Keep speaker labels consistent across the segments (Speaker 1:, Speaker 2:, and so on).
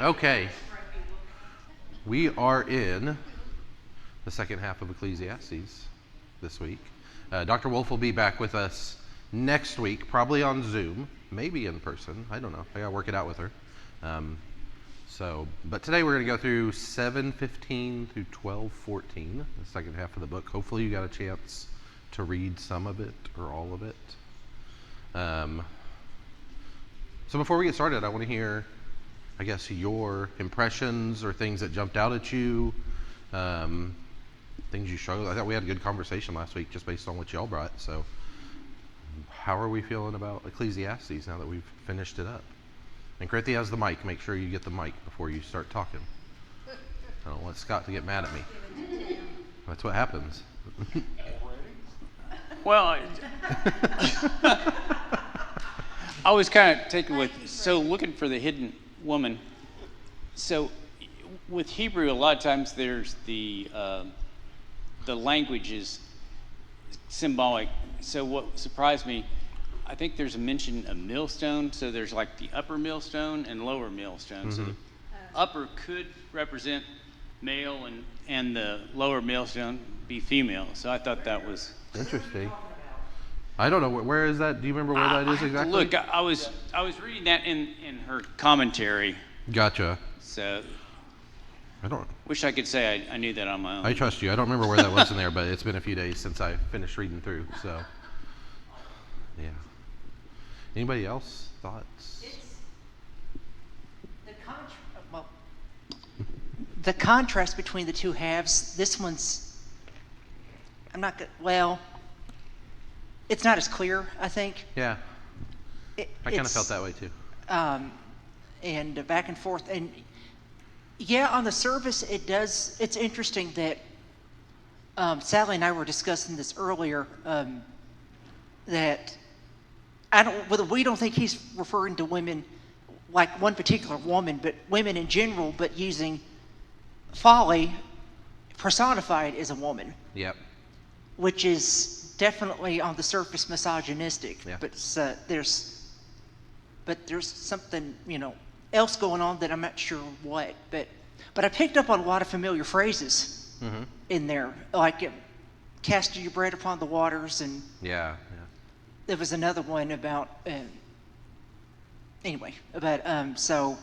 Speaker 1: Okay, we are in the second half of Ecclesiastes this week. Dr. Wolf will be back with us next week, probably on Zoom, maybe in person. I don't know. I gotta work it out with her. But today we're going to go through 7:15 through 12:14, the second half of the book. Hopefully you got a chance to read some of it or all of it. So before we get started, I want to hear, I guess, your impressions or things that jumped out at you, things you struggled. I thought we had a good conversation last week just based on what y'all brought. So how are we feeling about Ecclesiastes now that we've finished it up? And Crithy has the mic. Make sure you get the mic before you start talking. I don't want Scott to get mad at me. That's what happens.
Speaker 2: Well, I was kind of taken with, looking for the hidden woman. So with Hebrew, a lot of times there's the language is symbolic. So what surprised me, I think there's a mention of millstone. So there's like the upper millstone and lower millstone. Mm-hmm. So the upper could represent male and the lower millstone be female. So I thought that was
Speaker 1: interesting. I don't know, where is that? Do you remember where that is exactly?
Speaker 2: Look, I was reading that in her commentary.
Speaker 1: Gotcha.
Speaker 2: So
Speaker 1: I don't
Speaker 2: wish I could say I knew that on my own.
Speaker 1: I trust you. I don't remember where that was in there, but it's been a few days since I finished reading through. So yeah. Anybody else? Thoughts?
Speaker 3: The contrast between the two halves, this one's, it's not as clear, I think.
Speaker 1: Yeah. I kind of felt that way too.
Speaker 3: And back and forth. And yeah, on the surface, it's interesting that Sally and I were discussing this earlier, that we don't think he's referring to women like one particular woman, but women in general, but using folly personified as a woman.
Speaker 1: Yep.
Speaker 3: Which is definitely on the surface misogynistic.
Speaker 1: Yeah.
Speaker 3: But there's something, else going on that I'm not sure what. But I picked up on a lot of familiar phrases mm-hmm. in there, like cast your bread upon the waters, and
Speaker 1: yeah.
Speaker 3: There was another one about so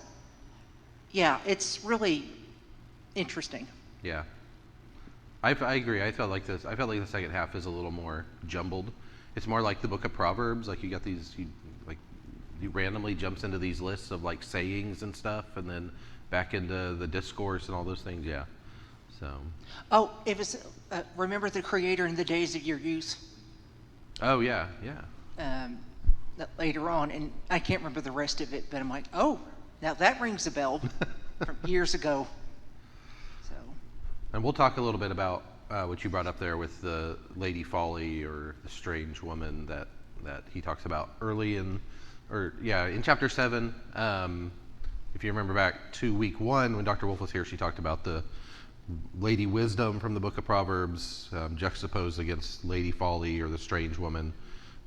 Speaker 3: yeah, it's really interesting.
Speaker 1: Yeah, I agree. I felt like the second half is a little more jumbled. It's more like the book of Proverbs. Like you got he randomly jumps into these lists of like sayings and stuff, and then back into the discourse and all those things. Yeah. So.
Speaker 3: Oh, it was remember the Creator in the days of your youth.
Speaker 1: Oh yeah.
Speaker 3: Later on, and I can't remember the rest of it, but I'm like, oh, now that rings a bell from years ago. So.
Speaker 1: And we'll talk a little bit about what you brought up there with the Lady Folly or the strange woman that he talks about early in chapter 7. If you remember back to week 1 when Dr. Wolf was here, she talked about the Lady Wisdom from the book of Proverbs juxtaposed against Lady Folly or the strange woman.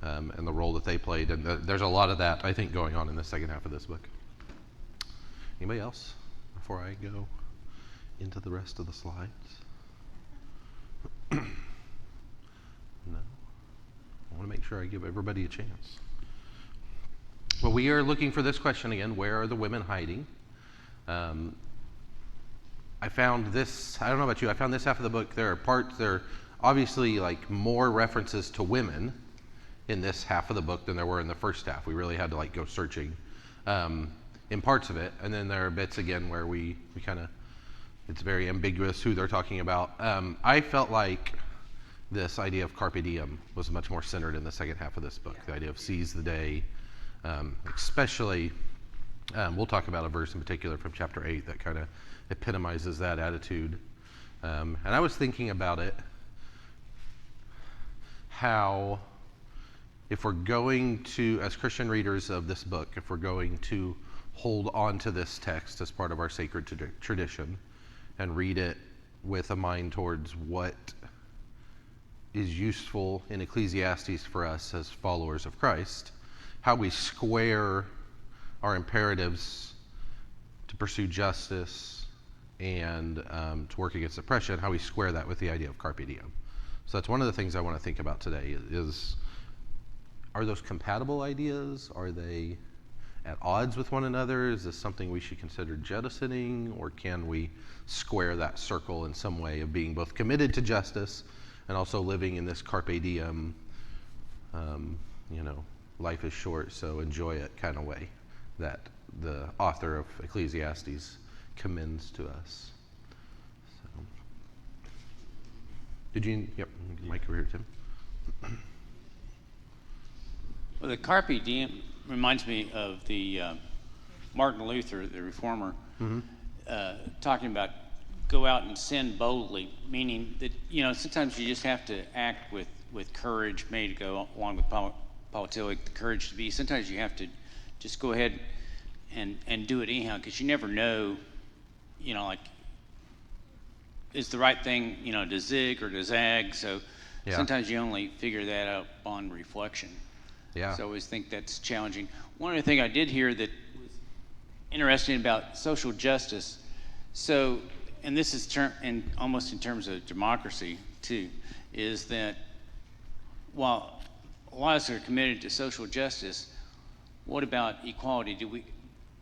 Speaker 1: And the role that they played. And there's a lot of that, I think, going on in the second half of this book. Anybody else before I go into the rest of the slides? No? I want to make sure I give everybody a chance. Well, we are looking for this question again. Where are the women hiding? I found this, I don't know about you, I found this half of the book, there are obviously like more references to women in this half of the book than there were in the first half. We really had to go searching in parts of it. And then there are bits again where we kind of, it's very ambiguous who they're talking about. I felt like this idea of carpe diem was much more centered in the second half of this book. The idea of seize the day, especially, we'll talk about a verse in particular from chapter 8 that kind of epitomizes that attitude. And I was thinking about it, how if we're going to, as Christian readers of this book, if we're going to hold on to this text as part of our sacred tradition and read it with a mind towards what is useful in Ecclesiastes for us as followers of Christ, how we square our imperatives to pursue justice and to work against oppression, how we square that with the idea of carpe diem. So that's one of the things I want to think about today is are those compatible ideas? Are they at odds with one another? Is this something we should consider jettisoning, or can we square that circle in some way of being both committed to justice and also living in this carpe diem, life is short, so enjoy it kind of way that the author of Ecclesiastes commends to us. So, yep, Mike over here, Tim.
Speaker 2: Well, the carpe diem reminds me of the Martin Luther, the reformer, talking about go out and sin boldly, meaning that sometimes you just have to act with courage, maybe to go along with politic, the courage to be. Sometimes you have to just go ahead and do it anyhow, because you never know, like, is the right thing, to zig or to zag. So sometimes you only figure that out on reflection.
Speaker 1: Yeah.
Speaker 2: So I always think that's challenging. One other thing I did hear that was interesting about social justice. So, and this is almost in terms of democracy too, is that while a lot of us are committed to social justice, what about equality?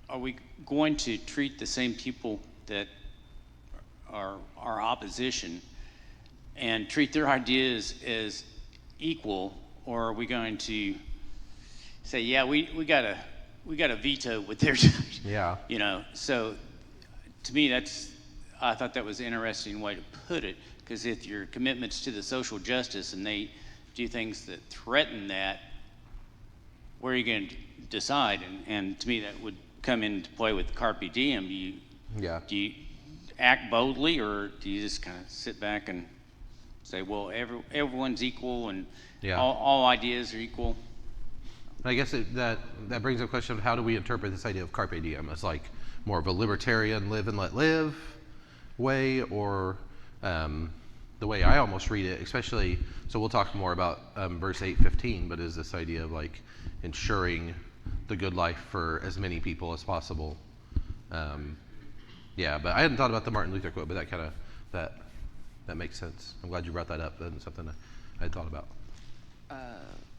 Speaker 2: Are we going to treat the same people that are our opposition and treat their ideas as equal, or are we going to say, yeah, we got a veto with their
Speaker 1: Yeah.
Speaker 2: So to me, I thought that was an interesting way to put it, because if your commitment's to the social justice and they do things that threaten that, where are you going to decide? And to me, that would come into play with carpe diem. Do you act boldly, or do you just kind of sit back and say, well, everyone's equal and all ideas are equal?
Speaker 1: I guess that brings up a question of how do we interpret this idea of carpe diem as like more of a libertarian live and let live way, or the way I almost read it, especially, so we'll talk more about verse 8:15, but is this idea of like ensuring the good life for as many people as possible. But I hadn't thought about the Martin Luther quote, but that kind of, that makes sense. I'm glad you brought that up. That's something I had thought about.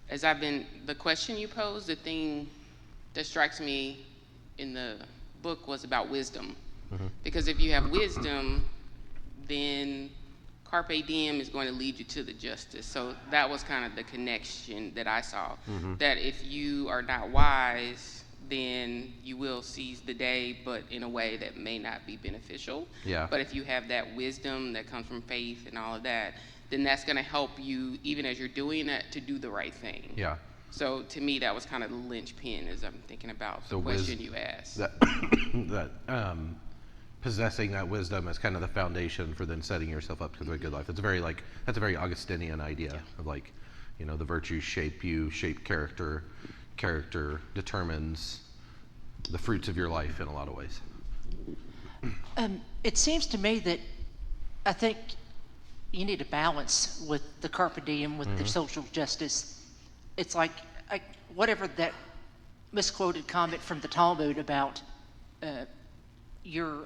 Speaker 4: The question you posed, the thing that strikes me in the book was about wisdom. Because if you have wisdom, then carpe diem is going to lead you to the justice. So that was kind of the connection that I saw. That if you are not wise, then you will seize the day, but in a way that may not be beneficial.
Speaker 1: Yeah.
Speaker 4: But if you have that wisdom that comes from faith and all of that, then that's going to help you, even as you're doing that, to do the right thing.
Speaker 1: Yeah.
Speaker 4: So to me, that was kind of the linchpin as I'm thinking about the question you asked.
Speaker 1: That possessing that wisdom as kind of the foundation for then setting yourself up for a good life. That's a very Augustinian idea of like, the virtues shape you, shape character. Character determines the fruits of your life in a lot of ways.
Speaker 3: It seems to me that I think you need a balance with the carpe diem, with the social justice. It's like whatever that misquoted comment from the Talmud about you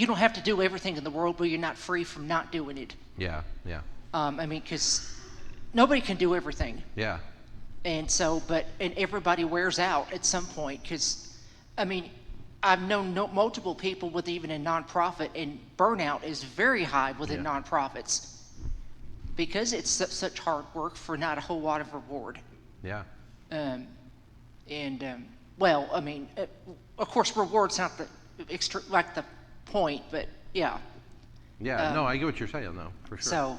Speaker 3: don't have to do everything in the world, but you're not free from not doing it.
Speaker 1: Yeah.
Speaker 3: Because nobody can do everything.
Speaker 1: Yeah.
Speaker 3: And so, and everybody wears out at some point, because, I've known multiple people with even a nonprofit, and burnout is very high within nonprofits because it's such hard work for not a whole lot of reward.
Speaker 1: Yeah.
Speaker 3: Of course, reward's not the point, but yeah.
Speaker 1: Yeah, no, I get what you're saying, though, for sure.
Speaker 3: So,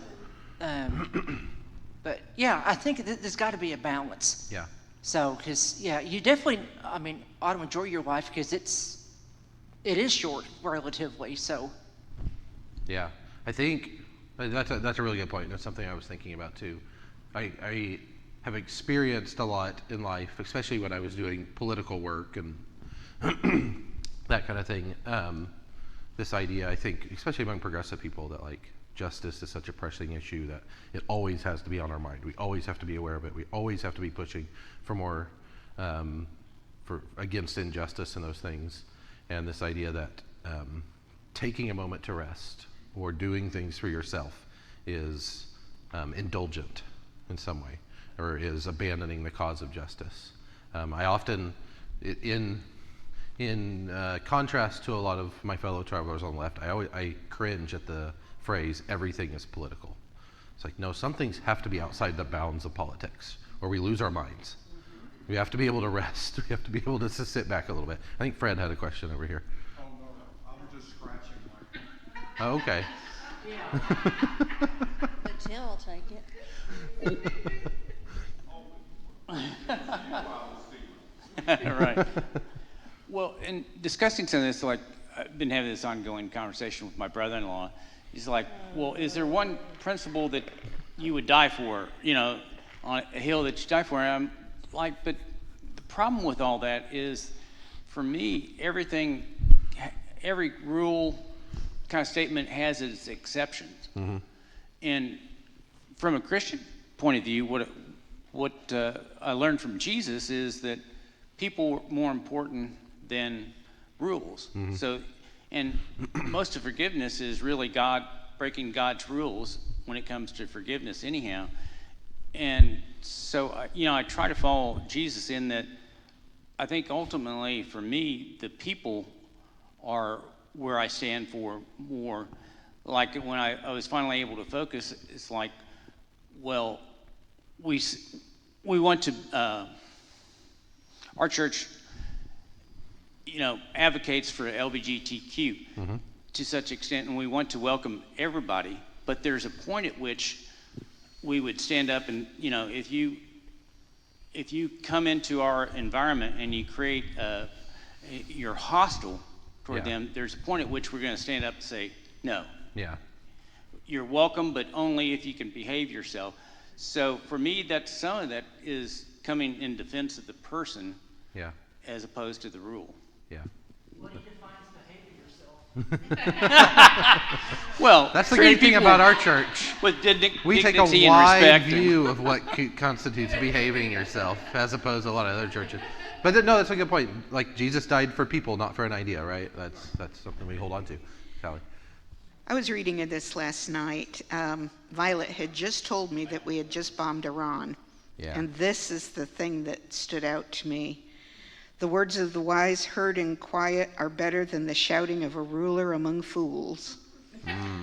Speaker 3: but yeah, I think there's got to be a balance.
Speaker 1: Yeah.
Speaker 3: So, because you definitely, ought to enjoy your life, because it is short relatively. So.
Speaker 1: Yeah, I think that's a really good point. That's something I was thinking about too. I have experienced a lot in life, especially when I was doing political work and that kind of thing. This idea, I think, especially among progressive people, that like justice is such a pressing issue that it always has to be on our mind. We always have to be aware of it. We always have to be pushing for more, against injustice and those things. and this idea that taking a moment to rest or doing things for yourself is indulgent in some way, or is abandoning the cause of justice. I often, in contrast to a lot of my fellow travelers on the left, I cringe at the phrase, everything is political. It's like, no, some things have to be outside the bounds of politics, or we lose our minds. We have to be able to rest. We have to be able to sit back a little bit. I think Fred had a question over here.
Speaker 5: Oh, no, I was just scratching my...
Speaker 1: Oh, okay.
Speaker 6: But Tim will take it.
Speaker 2: Right. Well, in discussing some of this, like, I've been having this ongoing conversation with my brother-in-law. He's like, well, is there one principle that you would die for, on a hill that you die for? And I'm like, but the problem with all that is, for me, every rule kind of statement has its exceptions. Mm-hmm. And from a Christian point of view, what I learned from Jesus is that people are more important than rules. Mm-hmm. So, and most of forgiveness is really God breaking God's rules when it comes to forgiveness anyhow. And so, I try to follow Jesus in that. I think ultimately for me, the people are where I stand for more. Like when I was finally able to focus, it's like, well, we want to, our church, advocates for LGBTQ mm-hmm. to such extent, and we want to welcome everybody, but there's a point at which we would stand up and, if you come into our environment and you create, you're hostile toward them, there's a point at which we're going to stand up and say, no.
Speaker 1: Yeah.
Speaker 2: You're welcome, but only if you can behave yourself. So for me, some of that is coming in defense of the person as opposed to the rule.
Speaker 1: Yeah.
Speaker 3: What defines behaving yourself?
Speaker 2: Well,
Speaker 1: that's the great thing about our church.
Speaker 2: With
Speaker 1: we take a wide view of what constitutes behaving yourself, as opposed to a lot of other churches. But no, that's a good point. Like, Jesus died for people, not for an idea, right? That's something we hold on to. Callie.
Speaker 6: I was reading this last night. Violet had just told me that we had just bombed Iran.
Speaker 1: Yeah.
Speaker 6: And this is the thing that stood out to me. The words of the wise heard in quiet are better than the shouting of a ruler among fools.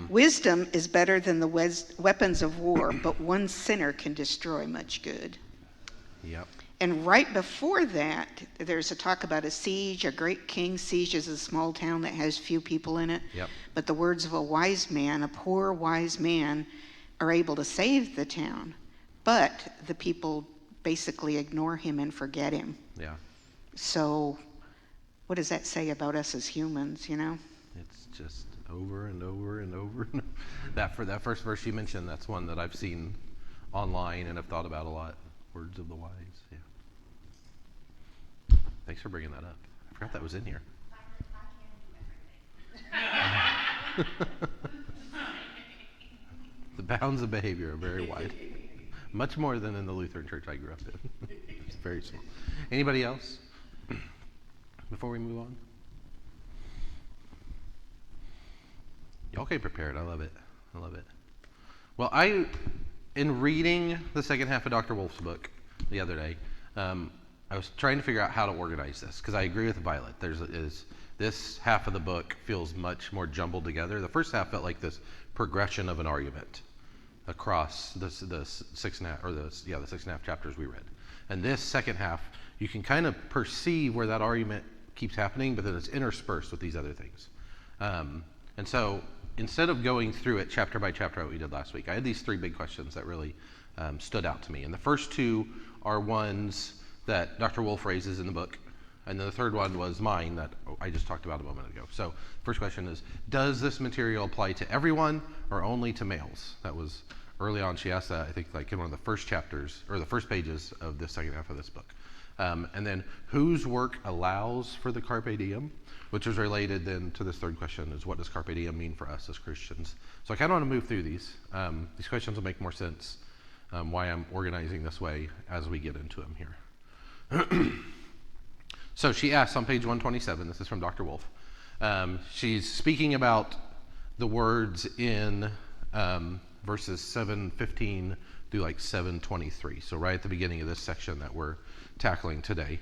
Speaker 6: Wisdom is better than the weapons of war, but one sinner can destroy much good.
Speaker 1: Yep.
Speaker 6: And right before that, there's a talk about a siege. A great king sieges a small town that has few people in it.
Speaker 1: Yep.
Speaker 6: But the words of a wise man, a poor wise man, are able to save the town. But the people basically ignore him and forget him.
Speaker 1: Yeah.
Speaker 6: So what does that say about us as humans,
Speaker 1: It's just over and over and over. That first verse you mentioned, that's one that I've seen online and have thought about a lot. Words of the wise, yeah. Thanks for bringing that up. I forgot that was in here. The bounds of behavior are very wide. Much more than in the Lutheran church I grew up in. It's very small. Anybody else? Before we move on? Y'all came prepared. I love it. Well, in reading the second half of Dr. Wolf's book the other day, I was trying to figure out how to organize this, because I agree with Violet. This half of the book feels much more jumbled together. The first half felt like this progression of an argument across the 6.5 chapters we read. And this second half, you can kind of perceive where that argument keeps happening, but then it's interspersed with these other things. And so instead of going through it chapter by chapter like we did last week, I had these three big questions that really stood out to me. And the first two are ones that Dr. Wolf raises in the book. And then the third one was mine that I just talked about a moment ago. So first question is, does this material apply to everyone or only to males? That was early on. She asked that, I think, like in one of the first chapters or the first pages of the second half of this book. And then whose work allows for the Carpe Diem, which is related then to this third question, is what does Carpe Diem mean for us as Christians? So I kind of want to move through these. These questions will make more sense why I'm organizing this way as we get into them here. So she asks on page 127, this is from Dr. Wolf, she's speaking about the words in verses 7:15 through like 7:23. So right at the beginning of this section that we're tackling today,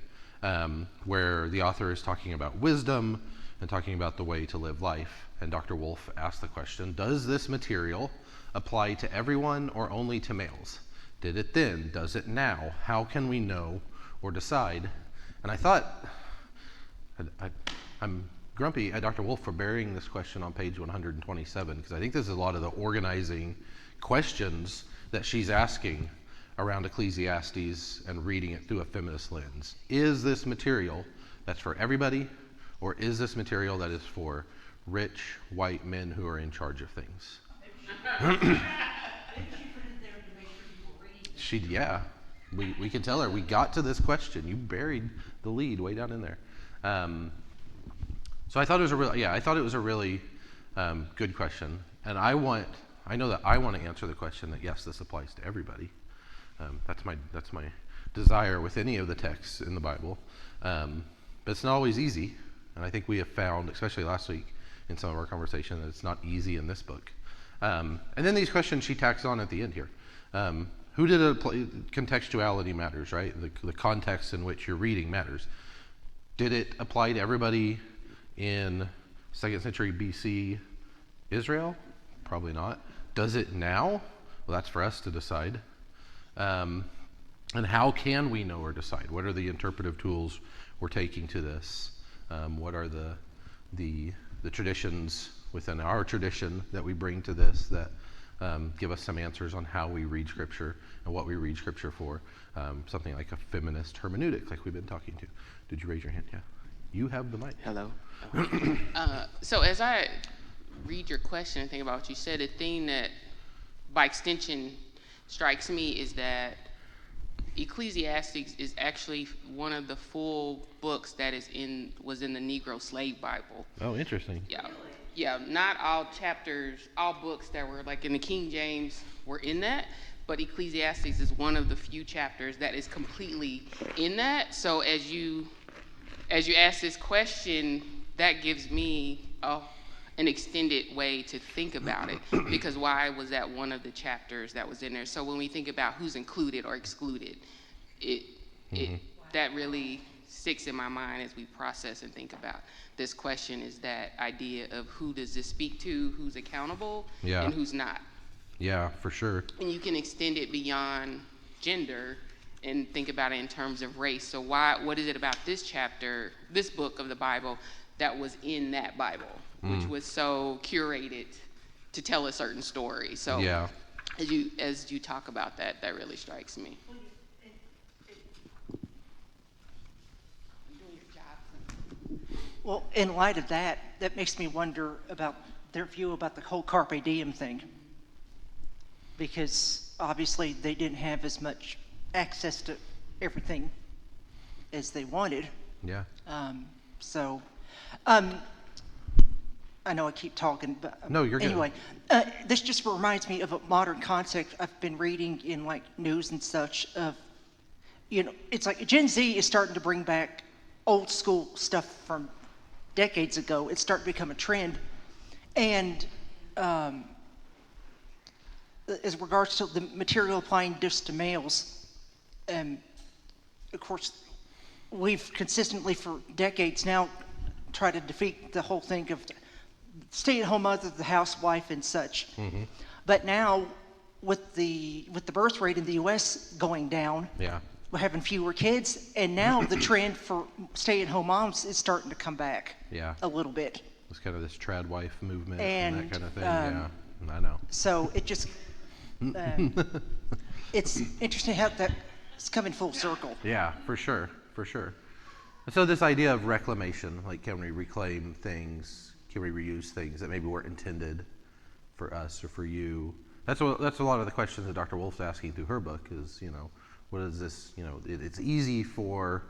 Speaker 1: where the author is talking about wisdom and talking about the way to live life. And Dr. Wolf asked the question, does this material apply to everyone or only to males? Did it then? Does it now? How can we know or decide? And I thought, I'm grumpy at Dr. Wolf for burying this question on page 127, because I think this is a lot of the organizing questions that she's asking around Ecclesiastes and reading it through a feminist lens. Is this material that's for everybody, or is this material that is for rich white men who are in charge of things? Yeah, we can tell her. We got to this question. You buried the lead way down in there. So I thought it was a really good question, and I know that I want to answer the question that yes, this applies to everybody. That's my desire with any of the texts in the Bible, but it's not always easy, and I think we have found, especially last week in some of our conversation, that it's not easy in this book. And then these questions she tacks on at the end here. Who did it apply? Contextuality matters, right? The context in which you're reading matters. Did it apply to everybody in 2nd century BC Israel? Probably not. Does it now? Well, that's for us to decide. And how can we know or decide? What are the interpretive tools we're taking to this? What are the traditions within our tradition that we bring to this that give us some answers on how we read Scripture and what we read Scripture for? Something like a feminist hermeneutic, like we've been talking to. Did you raise your hand? Yeah. You have the mic.
Speaker 4: Hello. So as I read your question and think about what you said, the thing that by extension strikes me is that Ecclesiastes is actually one of the full books that was in the Negro Slave Bible.
Speaker 1: Oh, interesting.
Speaker 4: Yeah, not all chapters, all books that were like in the King James were in that, but Ecclesiastes is one of the few chapters that is completely in that. So as you ask this question, that gives me an extended way to think about it, because why was that one of the chapters that was in there? So when we think about who's included or excluded, that really sticks in my mind as we process and think about this question, is that idea of who does this speak to, who's accountable, and who's not.
Speaker 1: Yeah, for sure.
Speaker 4: And you can extend it beyond gender and think about it in terms of race. So what is it about this chapter, this book of the Bible, that was in that Bible, which was so curated to tell a certain story? So as you talk about that really strikes me.
Speaker 3: Well, in light of that, that makes me wonder about their view about the whole Carpe Diem thing. Because obviously they didn't have as much access to everything as they wanted.
Speaker 1: Yeah.
Speaker 3: I know I keep talking, but
Speaker 1: No, you're good.
Speaker 3: anyway, this just reminds me of a modern concept I've been reading in like news and such of, it's like Gen Z is starting to bring back old school stuff from decades ago. It's starting to become a trend. And as regards to the material applying just to males, of course, we've consistently for decades now tried to defeat the whole thing of stay-at-home mother, the housewife, and such.
Speaker 1: Mm-hmm.
Speaker 3: But now, with the birth rate in the U.S. going down, we're having fewer kids, and now the trend for stay-at-home moms is starting to come back a little bit.
Speaker 1: It's kind of this trad wife movement and that kind of thing. I know.
Speaker 3: So it just, it's interesting how that's coming full circle.
Speaker 1: Yeah, for sure. So this idea of reclamation, like can we reclaim things, can we reuse things that maybe weren't intended for us or for you? That's a lot of the questions that Dr. Wolf's asking through her book is, what is this, it's easy for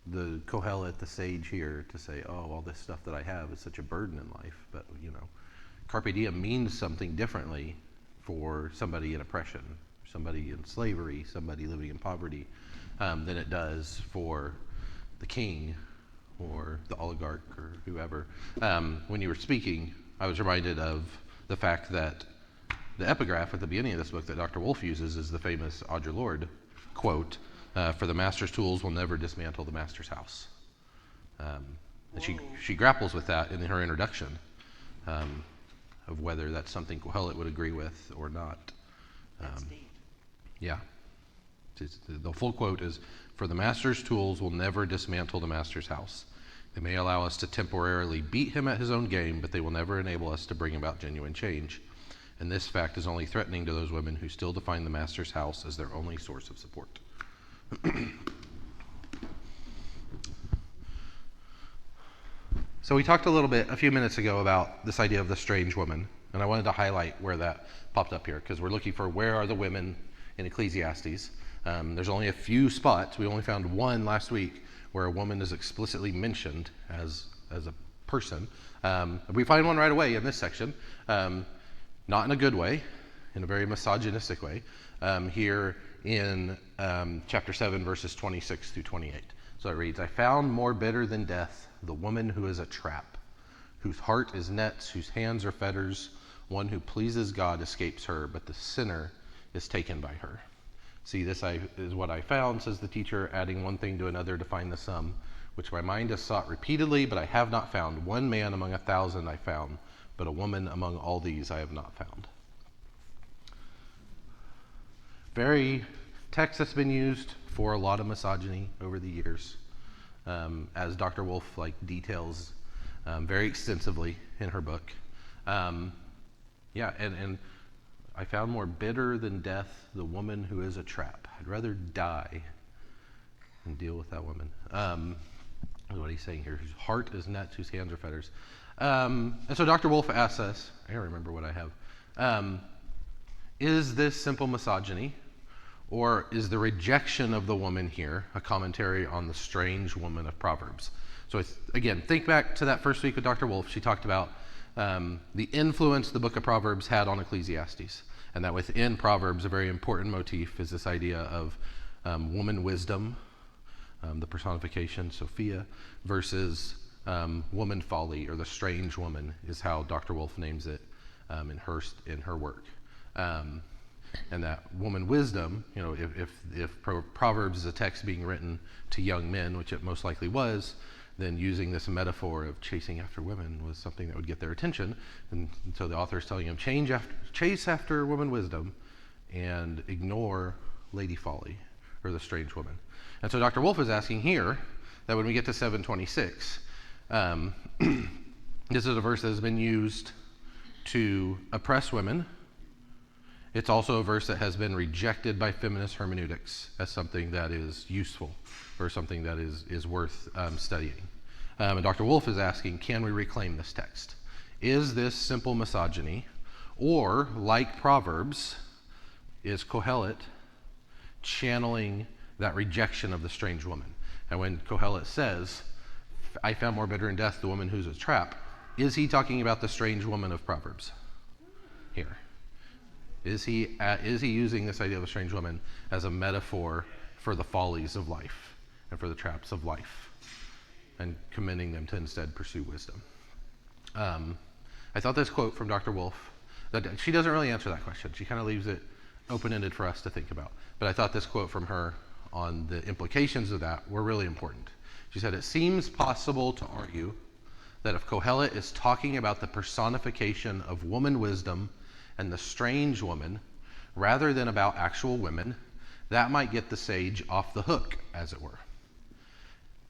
Speaker 1: the Kohelet, the sage here, to say, oh, all this stuff that I have is such a burden in life. But, Carpe Diem means something differently for somebody in oppression, somebody in slavery, somebody living in poverty, than it does for the king or the oligarch or whoever. When you were speaking, I was reminded of the fact that the epigraph at the beginning of this book that Dr. Wolf uses is the famous Audre Lorde quote, "For the master's tools will never dismantle the master's house." And she grapples with that in her introduction, of whether that's something Kohelet would agree with or not.
Speaker 3: That's deep.
Speaker 1: Yeah. The full quote is, "For the master's tools will never dismantle the master's house. They may allow us to temporarily beat him at his own game, but they will never enable us to bring about genuine change. And this fact is only threatening to those women who still define the master's house as their only source of support." So we talked a little bit a few minutes ago about this idea of the strange woman, and I wanted to highlight where that popped up here, because we're looking for where are the women in Ecclesiastes. There's only a few spots. We only found one last week where a woman is explicitly mentioned as a person. We find one right away in this section, not in a good way, in a very misogynistic way, here in chapter 7, verses 26 through 28. So it reads, "I found more bitter than death the woman who is a trap, whose heart is nets, whose hands are fetters. One who pleases God escapes her, but the sinner is taken by her." "See, this is what I found," says the teacher, adding one thing to another to find the sum, "which my mind has sought repeatedly, but I have not found. One man among 1,000 I found, but a woman among all these I have not found." Very text that's been used for a lot of misogyny over the years, as Dr. Wolf details very extensively in her book. And I found more bitter than death the woman who is a trap. I'd rather die than deal with that woman. Is what he's saying here. Whose heart is nets, whose hands are fetters. And so Dr. Wolf asks us, I don't remember what I have, is this simple misogyny, or is the rejection of the woman here a commentary on the strange woman of Proverbs? So again, think back to that first week with Dr. Wolf. She talked about the influence the book of Proverbs had on Ecclesiastes, and that within Proverbs a very important motif is this idea of woman wisdom, the personification, Sophia, versus woman folly, or the strange woman is how Dr. Wolf names it in her work. And that woman wisdom, if Proverbs is a text being written to young men, which it most likely was, then using this metaphor of chasing after women was something that would get their attention. And so the author is telling him, chase after woman wisdom and ignore lady folly, or the strange woman. And so Dr. Wolf is asking here that when we get to 726, this is a verse that has been used to oppress women. It's also a verse that has been rejected by feminist hermeneutics as something that is useful, or something that is worth studying. And Dr. Wolf is asking, can we reclaim this text? Is this simple misogyny, or, like Proverbs, is Kohelet channeling that rejection of the strange woman? And when Kohelet says, "I found more bitter in death the woman who's a trap," is he talking about the strange woman of Proverbs here? Is he using this idea of a strange woman as a metaphor for the follies of life and for the traps of life, and commending them to instead pursue wisdom? I thought this quote from Dr. Wolf, that she doesn't really answer that question. She kind of leaves it open-ended for us to think about. But I thought this quote from her on the implications of that were really important. She said, "It seems possible to argue that if Kohelet is talking about the personification of woman wisdom and the strange woman, rather than about actual women, that might get the sage off the hook, as it were,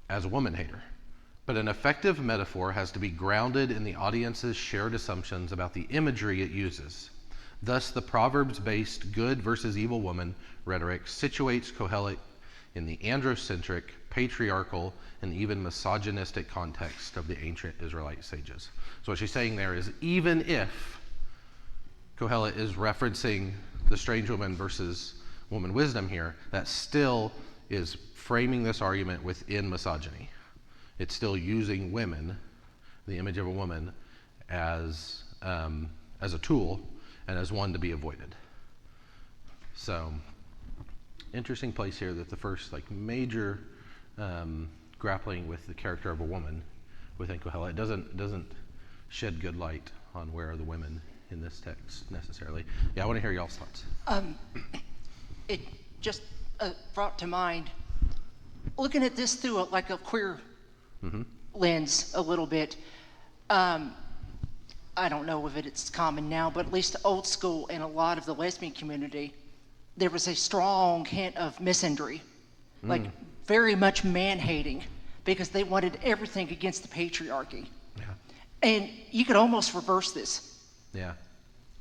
Speaker 1: as a woman hater. But an effective metaphor has to be grounded in the audience's shared assumptions about the imagery it uses. Thus, the Proverbs-based good versus evil woman rhetoric situates Kohelet in the androcentric, patriarchal, and even misogynistic context of the ancient Israelite sages." So what she's saying there is, even if Kohelet is referencing the strange woman versus woman wisdom here, that still is framing this argument within misogyny. It's still using women, the image of a woman, as a tool and as one to be avoided. So, interesting place here that the first major grappling with the character of a woman within Kohelet. It doesn't shed good light on where are the women in this text necessarily. Yeah, I want to hear y'all's thoughts.
Speaker 3: It just brought to mind looking at this through like a queer lens a little bit. I don't know if it's common now, but at least old school in a lot of the lesbian community, there was a strong hint of misandry, like very much man-hating, because they wanted everything against the patriarchy.
Speaker 1: Yeah.
Speaker 3: And you could almost reverse this.
Speaker 1: Yeah.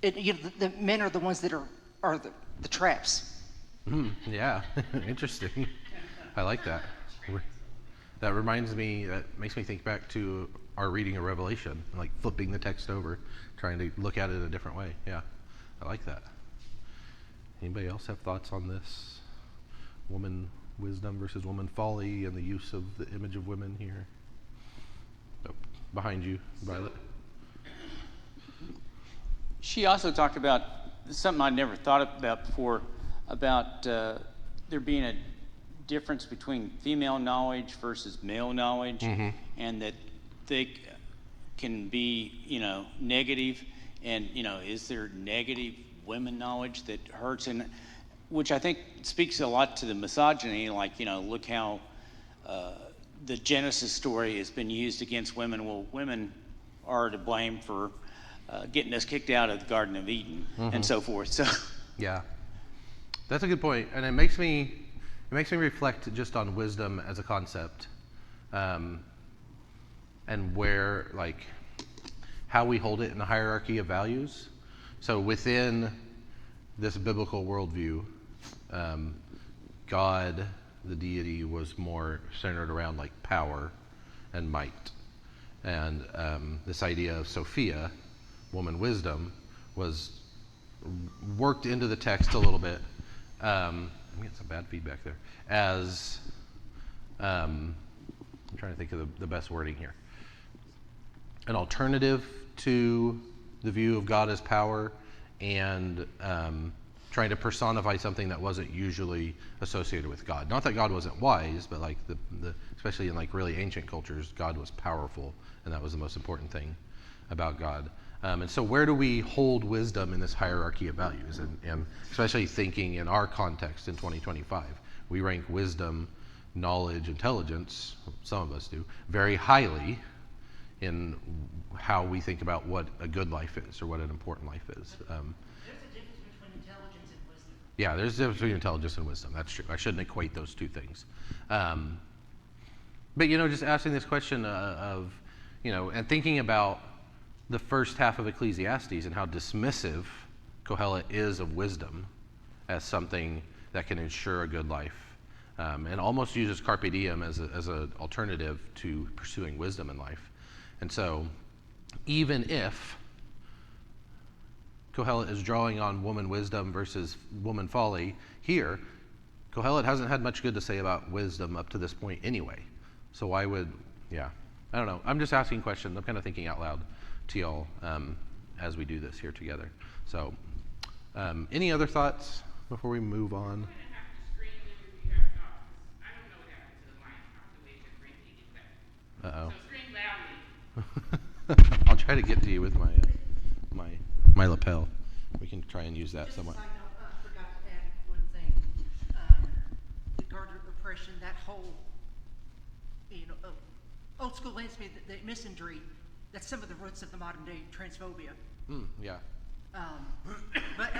Speaker 3: The men are the ones that are the traps.
Speaker 1: Yeah. Interesting. I like that. That reminds me, that makes me think back to our reading of Revelation, like flipping the text over, trying to look at it a different way. Yeah, I like that. Anybody else have thoughts on this? Woman wisdom versus woman folly and the use of the image of women here? Oh, behind you, Violet.
Speaker 2: She also talked about something I'd never thought about before, about there being a difference between female knowledge versus male knowledge, and that they can be, negative, and, is there negative women knowledge that hurts? And which I think speaks a lot to the misogyny, like, look how the Genesis story has been used against women. Well, women are to blame for getting us kicked out of the Garden of Eden and so forth. So,
Speaker 1: Yeah, that's a good point, and it makes me reflect just on wisdom as a concept, and where, like, how we hold it in the hierarchy of values. So within this biblical worldview, God, the deity, was more centered around like power and might, and this idea of Sophia, woman wisdom, was worked into the text a little bit. I'm getting some bad feedback there. As I'm trying to think of the best wording here. An alternative to the view of God as power, and trying to personify something that wasn't usually associated with God. Not that God wasn't wise, but like the especially in like really ancient cultures, God was powerful, and that was the most important thing about God. And so where do we hold wisdom in this hierarchy of values? And especially thinking in our context in 2025, we rank wisdom, knowledge, intelligence, some of us do, very highly in how we think about what a good life is or what an important life is.
Speaker 3: There's a difference between intelligence and wisdom.
Speaker 1: Yeah, there's a difference between intelligence and wisdom. That's true. I shouldn't equate those two things. But, just asking this question of, and thinking about the first half of Ecclesiastes and how dismissive Kohelet is of wisdom as something that can ensure a good life, and almost uses carpe diem as an alternative to pursuing wisdom in life. And so, even if Kohelet is drawing on woman wisdom versus woman folly here, Kohelet hasn't had much good to say about wisdom up to this point anyway. So why would, I don't know. I'm just asking questions. I'm kind of thinking out loud to y'all as we do this here together. So, any other thoughts before we move on? Uh-oh. I'll try to get to you with my lapel. We can try and use that
Speaker 3: Just
Speaker 1: somewhat.
Speaker 3: a side note, I forgot to add one thing. The Garden oppression, that whole, old school lesbian, the misandry, that's some of the roots of the modern day transphobia.
Speaker 1: Yeah.
Speaker 3: But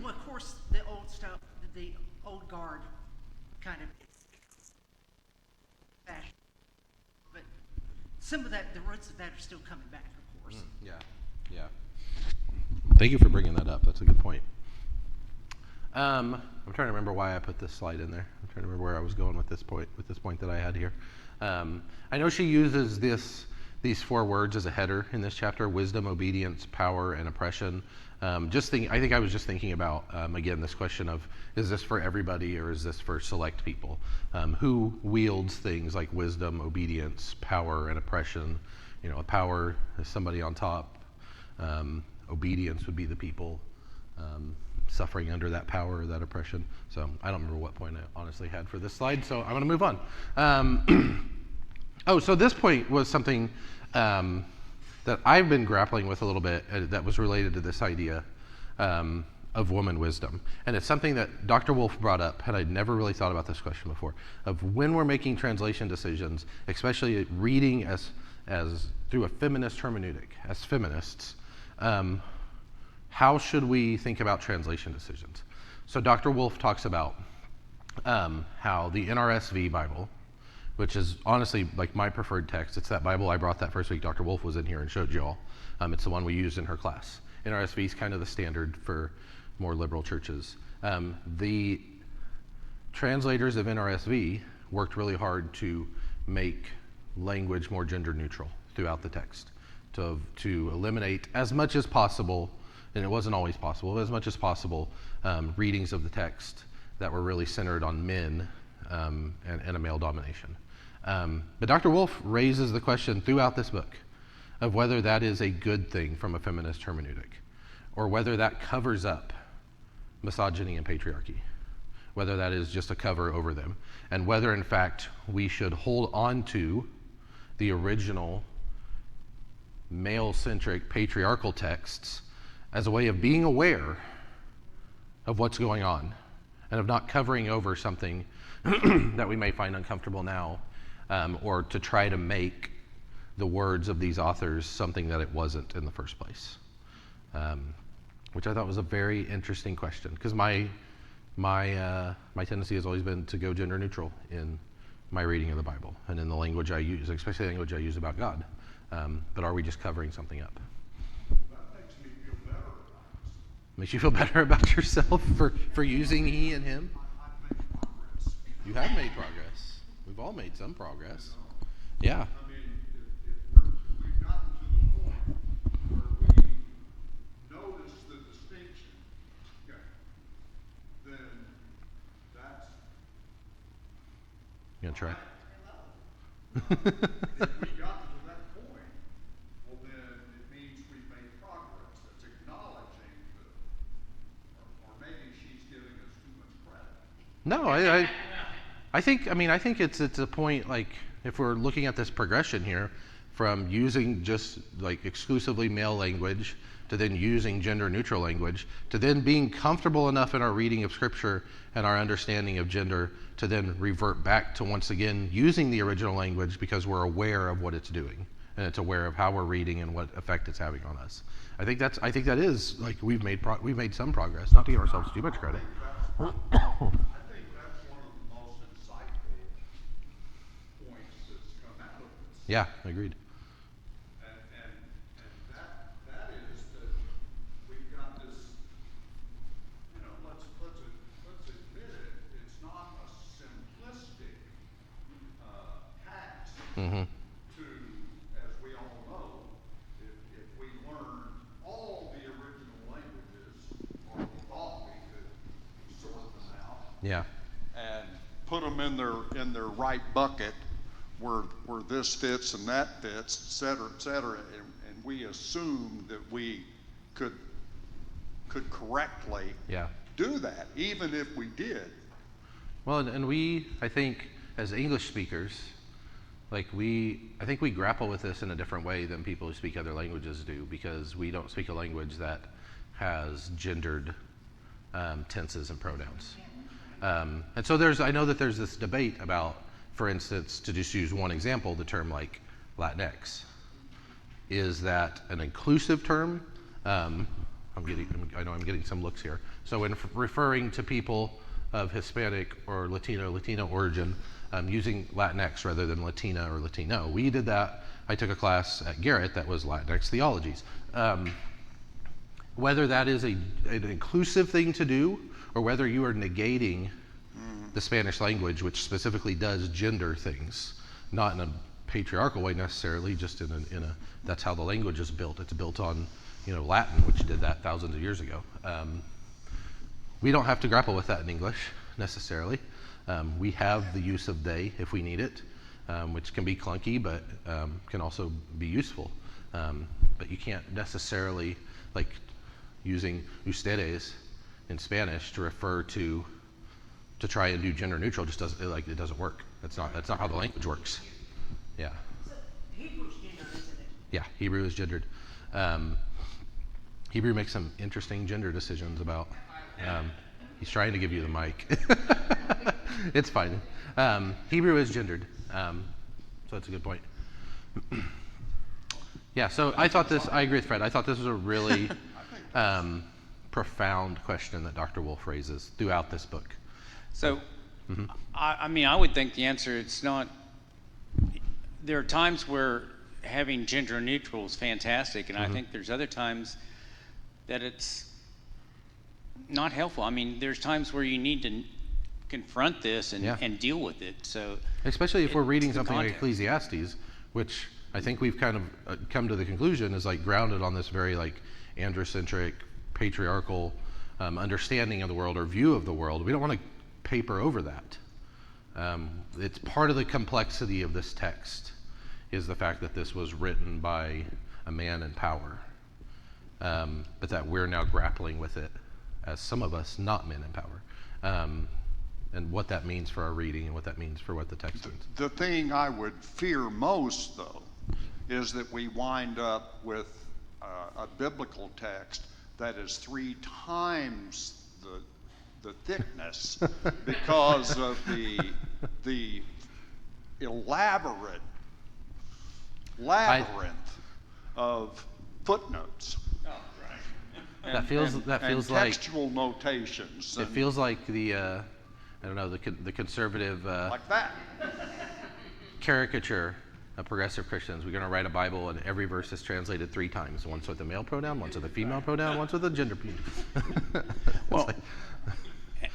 Speaker 3: of course, the old stuff, the old guard kind of fashion. But some of that, the roots of that are still coming back, of course.
Speaker 1: Yeah. Thank you for bringing that up. That's a good point. I'm trying to remember why I put this slide in there. I'm trying to remember where I was going with this point that I had here. I know she uses these four words as a header in this chapter: wisdom, obedience, power, and oppression. I think I was just thinking about, again, this question of, is this for everybody or is this for select people? Who wields things like wisdom, obedience, power, and oppression? A power is somebody on top. Obedience would be the people suffering under that power or that oppression. So I don't remember what point I honestly had for this slide, so I'm going to move on. Oh, so this point was something that I've been grappling with a little bit that was related to this idea of woman wisdom. And it's something that Dr. Wolf brought up, and I'd never really thought about this question before, of when we're making translation decisions, especially reading as through a feminist hermeneutic, as feminists, how should we think about translation decisions? So Dr. Wolf talks about how the NRSV Bible, which is honestly like my preferred text. It's that Bible I brought that first week. Dr. Wolf was in here and showed you all. It's the one we used in her class. NRSV is kind of the standard for more liberal churches. The translators of NRSV worked really hard to make language more gender neutral throughout the text, to eliminate as much as possible, and it wasn't always possible, but as much as possible, readings of the text that were really centered on men and a male domination. But Dr. Wolf raises the question throughout this book of whether that is a good thing from a feminist hermeneutic, or whether that covers up misogyny and patriarchy, whether that is just a cover over them, and whether in fact we should hold on to the original male-centric patriarchal texts as a way of being aware of what's going on and of not covering over something that we may find uncomfortable now, or to try to make the words of these authors something that it wasn't in the first place, which I thought was a very interesting question, because my tendency has always been to go gender neutral in my reading of the Bible and in the language I use, especially the language I use about God. But are we just covering something up?
Speaker 5: That makes me feel better about this.
Speaker 1: Makes you feel better about yourself for using he and him?
Speaker 5: I've made progress.
Speaker 1: You have made progress. We've all made some progress. Yeah.
Speaker 5: I mean, if we've gotten to the point where we notice the distinction, okay, then that's,
Speaker 1: You gonna try?
Speaker 5: if we got to that point, well then it means we've made progress. It's acknowledging or maybe she's giving us too much credit.
Speaker 1: No, I think it's a point, like, if we're looking at this progression here from using just like exclusively male language to then using gender neutral language to then being comfortable enough in our reading of scripture and our understanding of gender to then revert back to once again using the original language because we're aware of what it's doing and it's aware of how we're reading and what effect it's having on us. I think that is like we've made some progress, not to give ourselves too much credit.
Speaker 5: I think that's one of the most insightful points that's come out of this.
Speaker 1: Yeah, agreed.
Speaker 5: And that is that we've got this, you know, let's admit it, it's not a simplistic task
Speaker 1: Mm-hmm.
Speaker 5: to, as we all know, if we learn all the original languages, or we thought we could sort them out,
Speaker 1: Yeah.
Speaker 5: and put them in their right bucket where this fits and that fits, et cetera, and we assume that we could correctly
Speaker 1: Yeah.
Speaker 5: do that, even if we did.
Speaker 1: Well, and we, I think, as English speakers, I think we grapple with this in a different way than people who speak other languages do, because we don't speak a language that has gendered tenses and pronouns. And so I know that there's this debate about, for instance, to just use one example, the term like Latinx. Is that an inclusive term? I know I'm getting some looks here. So when referring to people of Hispanic or Latino origin, using Latinx rather than Latina or Latino. We did that. I took a class at Garrett that was Latinx theologies. Whether that is an inclusive thing to do, or whether you are negating the Spanish language, which specifically does gender things, not in a patriarchal way necessarily, just in a that's how the language is built. It's built on, Latin, which did that thousands of years ago. We don't have to grapple with that in English necessarily. We have the use of they if we need it, which can be clunky, but can also be useful. But you can't necessarily, like using ustedes in Spanish to refer to try and do gender neutral, just doesn't, it doesn't work. That's not how the language works. Yeah.
Speaker 3: Hebrew's gendered, isn't it?
Speaker 1: Yeah, Hebrew is gendered. Hebrew makes some interesting gender decisions about. He's trying to give you the mic. It's fine. Hebrew is gendered, so that's a good point. Yeah, so I agree with Fred. I thought this was a really profound question that Dr. Wolf raises throughout this book.
Speaker 2: So, I mean, I would think the answer, it's not, there are times where having gender neutral is fantastic, and I think there's other times that it's not helpful. I mean, there's times where you need to confront this and deal with it. So,
Speaker 1: especially if we're reading
Speaker 2: it's the
Speaker 1: something like
Speaker 2: context.
Speaker 1: Ecclesiastes, which I think we've kind of come to the conclusion is like grounded on this very like androcentric, patriarchal understanding of the world or view of the world. We don't want to paper over that. It's part of the complexity of this text is the fact that this was written by a man in power, but that we're now grappling with it as some of us not men in power, and what that means for our reading and what that means for what the text means.
Speaker 5: The thing I would fear most, though, is that we wind up with a biblical text that is 3 times the thickness because of the elaborate labyrinth of footnotes
Speaker 1: That feels
Speaker 5: and
Speaker 1: like
Speaker 5: textual notations
Speaker 1: it
Speaker 5: and
Speaker 1: feels like the I don't know, the conservative
Speaker 5: like that.
Speaker 1: caricature of progressive Christians. We're going to write a Bible and every verse is translated 3 times. Once with the male pronoun, once with the female pronoun, once with the gender pronoun.
Speaker 2: Well,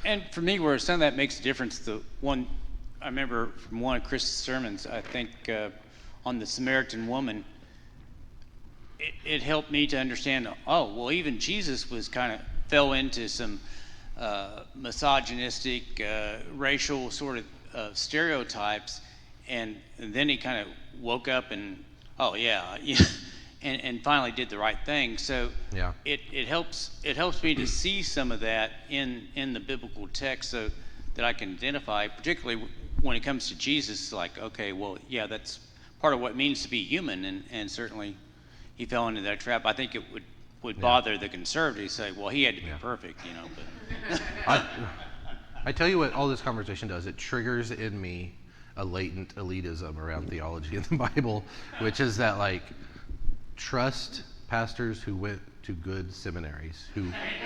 Speaker 2: and for me, where some of that makes a difference, the one I remember from one of Chris' sermons, I think on the Samaritan woman, it helped me to understand, oh, well, even Jesus was kind of fell into some misogynistic, racial sort of stereotypes, and then he kind of woke up and, oh, yeah, and finally did the right thing. So
Speaker 1: Yeah.
Speaker 2: it helps me to see some of that in the biblical text, so that I can identify, particularly when it comes to Jesus, like, okay, well, yeah, that's part of what it means to be human, and certainly he fell into that trap. I think it would bother the conservatives to say, well, he had to be perfect, you know. But
Speaker 1: I tell you what all this conversation does. It triggers in me a latent elitism around theology in the Bible, which is that like trust pastors who went to good seminaries,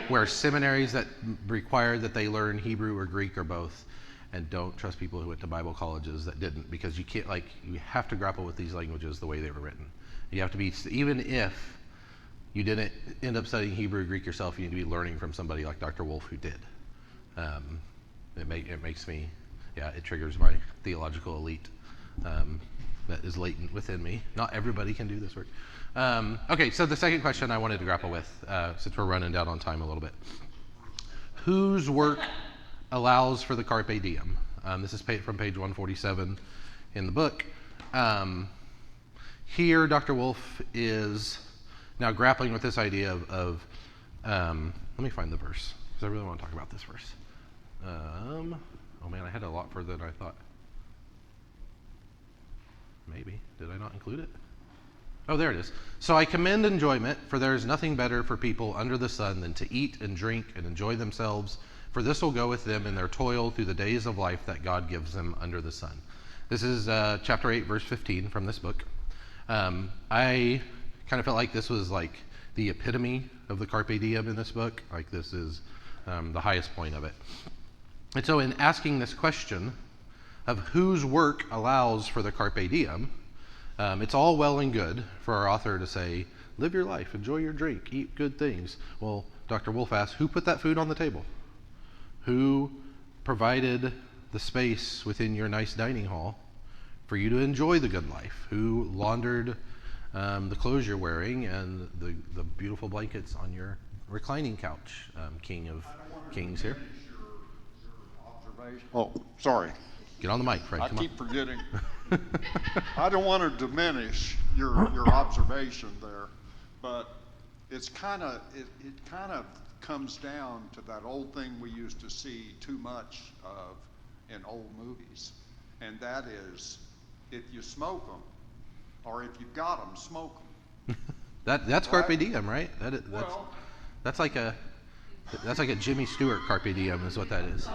Speaker 1: where seminaries that require that they learn Hebrew or Greek or both, and don't trust people who went to Bible colleges that didn't, because you can't, like, you have to grapple with these languages the way they were written. You have to be, even if you didn't end up studying Hebrew or Greek yourself, you need to be learning from somebody like Dr. Wolf who did. It makes me, it triggers my theological elite that is latent within me. Not everybody can do this work. Okay, so the second question I wanted to grapple with, since we're running down on time a little bit. Whose work allows for the carpe diem? This is from page 147 in the book. Here, Dr. Wolf is now grappling with this idea of let me find the verse, because I really want to talk about this verse. Oh man, I had a lot further than I thought. Maybe. Did I not include it? Oh, there it is. So I commend enjoyment, for there is nothing better for people under the sun than to eat and drink and enjoy themselves, for this will go with them in their toil through the days of life that God gives them under the sun. This is chapter 8, verse 15 from this book. I kind of felt like this was like the epitome of the carpe diem in this book. Like this is the highest point of it. And so in asking this question of whose work allows for the carpe diem, it's all well and good for our author to say, live your life, enjoy your drink, eat good things. Well, Dr. Wolf asks, who put that food on the table? Who provided the space within your nice dining hall for you to enjoy the good life? Who laundered the clothes you're wearing and the beautiful blankets on your reclining couch? King of Kings here.
Speaker 5: Oh, sorry.
Speaker 1: Get on the mic, Fred.
Speaker 5: I
Speaker 1: Come
Speaker 5: keep
Speaker 1: on.
Speaker 5: forgetting. I don't want to diminish your observation there, but it's kind of it kind of comes down to that old thing we used to see too much of in old movies, and that is, if you smoke them, or if you've got them, smoke them.
Speaker 1: That's carpe
Speaker 5: Right.
Speaker 1: diem, right?
Speaker 5: Well,
Speaker 1: That's like a Jimmy Stewart carpe diem is what that is.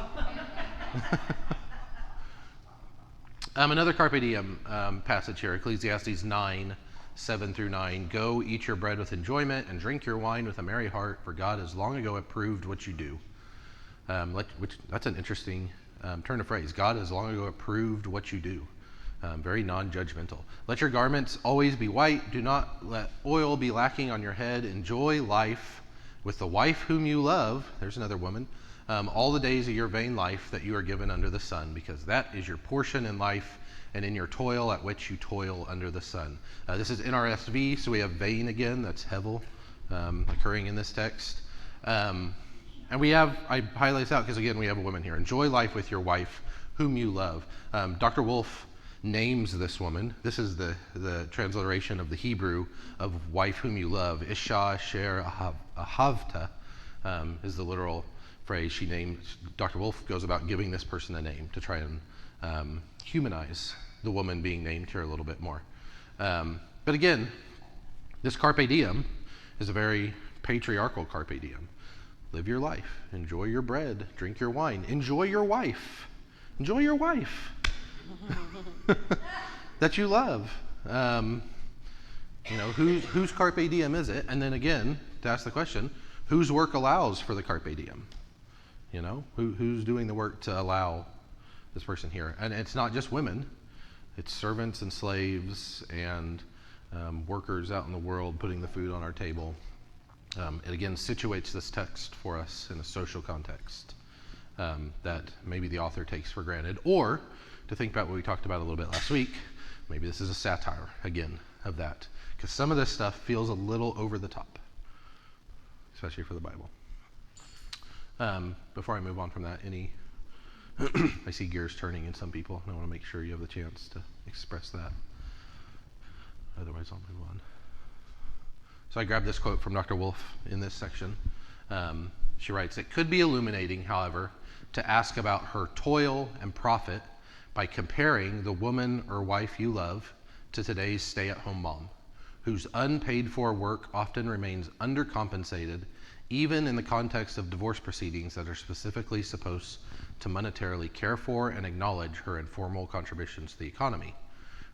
Speaker 1: Another carpe diem passage here, Ecclesiastes 9:7-9. Go eat your bread with enjoyment and drink your wine with a merry heart, for God has long ago approved what you do. That's an interesting turn of phrase. God has long ago approved what you do. Very non-judgmental. Let your garments always be white. Do not let oil be lacking on your head. Enjoy life with the wife whom you love. There's another woman. All the days of your vain life that you are given under the sun, because that is your portion in life and in your toil at which you toil under the sun. This is NRSV, so we have vain again. That's hevel occurring in this text. And I highlight this out because, again, we have a woman here. Enjoy life with your wife whom you love. Dr. Wolf names this woman. This is the transliteration of the Hebrew of wife whom you love. Isha Asher Ahavta is the literal phrase she named. Dr. Wolf goes about giving this person a name to try and humanize the woman being named here a little bit more. But again, this carpe diem is a very patriarchal carpe diem. Live your life. Enjoy your bread. Drink your wine. Enjoy your wife. Enjoy your wife that you love. Whose carpe diem is it? And then again, to ask the question, whose work allows for the carpe diem? Who's doing the work to allow this person here? And it's not just women. It's servants and slaves and workers out in the world putting the food on our table. It again situates this text for us in a social context that maybe the author takes for granted, or to think about what we talked about a little bit last week, maybe this is a satire again of that, because some of this stuff feels a little over the top, especially for the Bible. Before I move on from that, I see gears turning in some people, and I want to make sure you have the chance to express that. Otherwise, I'll move on. So I grabbed this quote from Dr. Wolf in this section. She writes, "It could be illuminating, however, to ask about her toil and profit by comparing the woman or wife you love to today's stay-at-home mom, whose unpaid-for work often remains undercompensated, even in the context of divorce proceedings that are specifically supposed to monetarily care for and acknowledge her informal contributions to the economy.